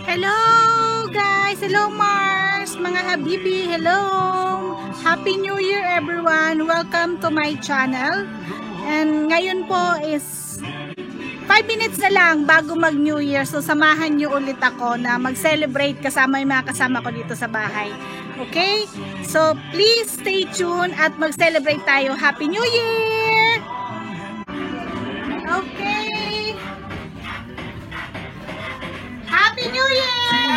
Hello guys! Hello Mars! Mga Habibi! Hello! Happy New Year everyone! Welcome to my channel. And ngayon po is 5 minutes na lang bago mag New Year. So samahan nyo ulit ako na mag-celebrate kasama yung mga kasama ko dito sa bahay. Okay? So please stay tuned at mag-celebrate tayo. Happy New Year! Okay! Happy New Year!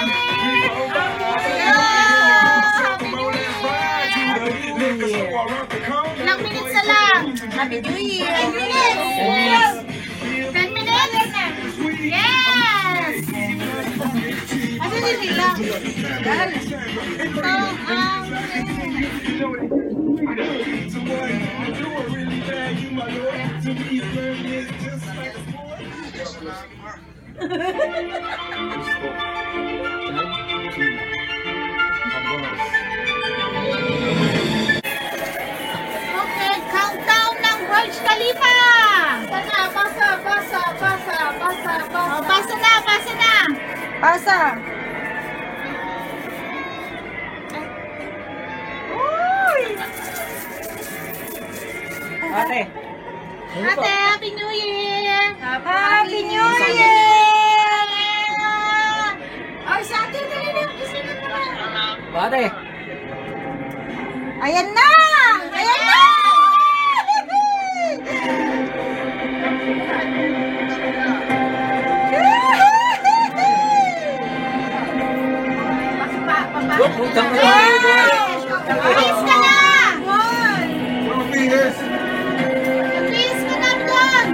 Ilang minutes na lang. Happy New Year! 10 minutes? Yes! Ano din nila? Okay, countdown ng Burj Khalifa. Pasa na. Pasa. Uy! Ate. Ate, Happy New Year! Happy New Year! Ay, sa atin na rin. Ate. Ayan na! Ayan na! Putang na. Please ka na! Please ka na doon!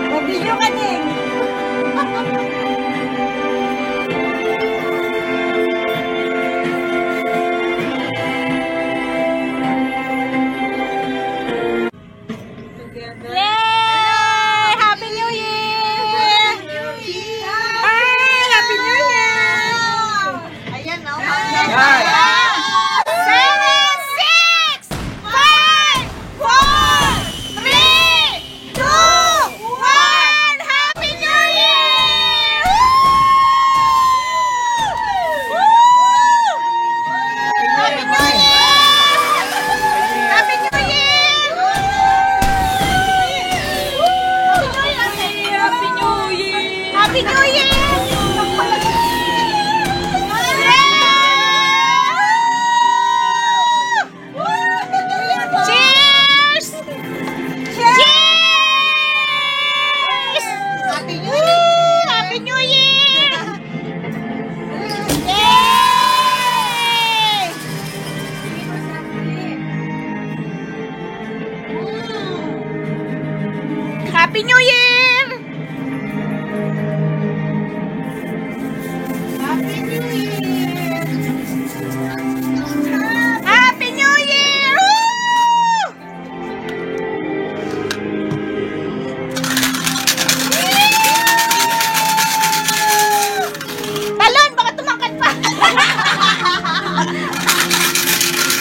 Mag-video ka din. Yay! Happy New Year! Hi! Happy New Year! Ayan, no? Happy New Year! Cheers! Cheers! Happy New Year! Happy New Year! Yay! Happy New Year! Happy New Year! Happy New Year! Woo! Talon, baka tumakan pa!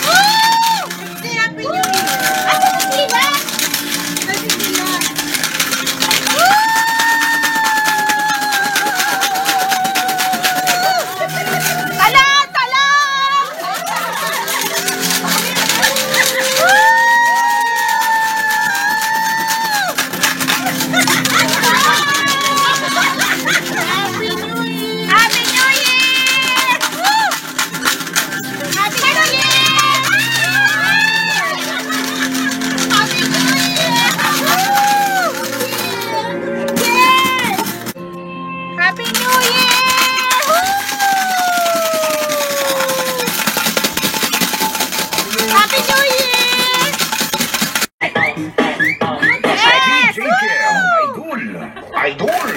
Woo! Happy New Year! Asa na sila? Idol!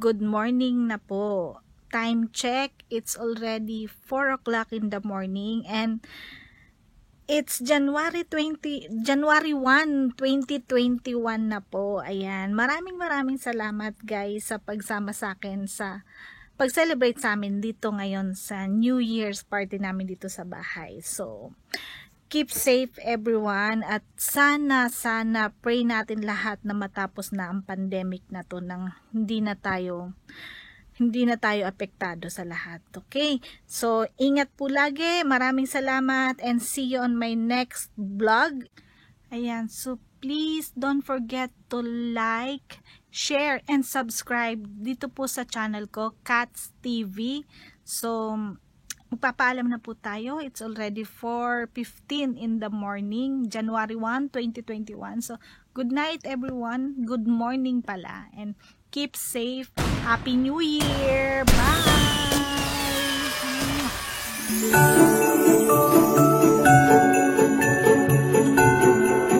good morning na po. Time check, it's already 4 o'clock in the morning and it's January 1, 2021 na po. Ayan, maraming salamat guys sa pagsama sa akin sa pag-celebrate sa amin dito ngayon sa New Year's party namin dito sa bahay. So, keep safe everyone at sana pray natin lahat na matapos na ang pandemic na to nang hindi na tayo apektado sa lahat. Okay? So, ingat po lagi. Maraming salamat and see you on my next vlog. Ayan, so please don't forget to like, share, and subscribe dito po sa channel ko, Cats TV. So, magpapaalam na po tayo. It's already 4:15 in the morning, January 1, 2021. So, good night everyone. Good morning pala. And keep safe. Happy New Year! Bye!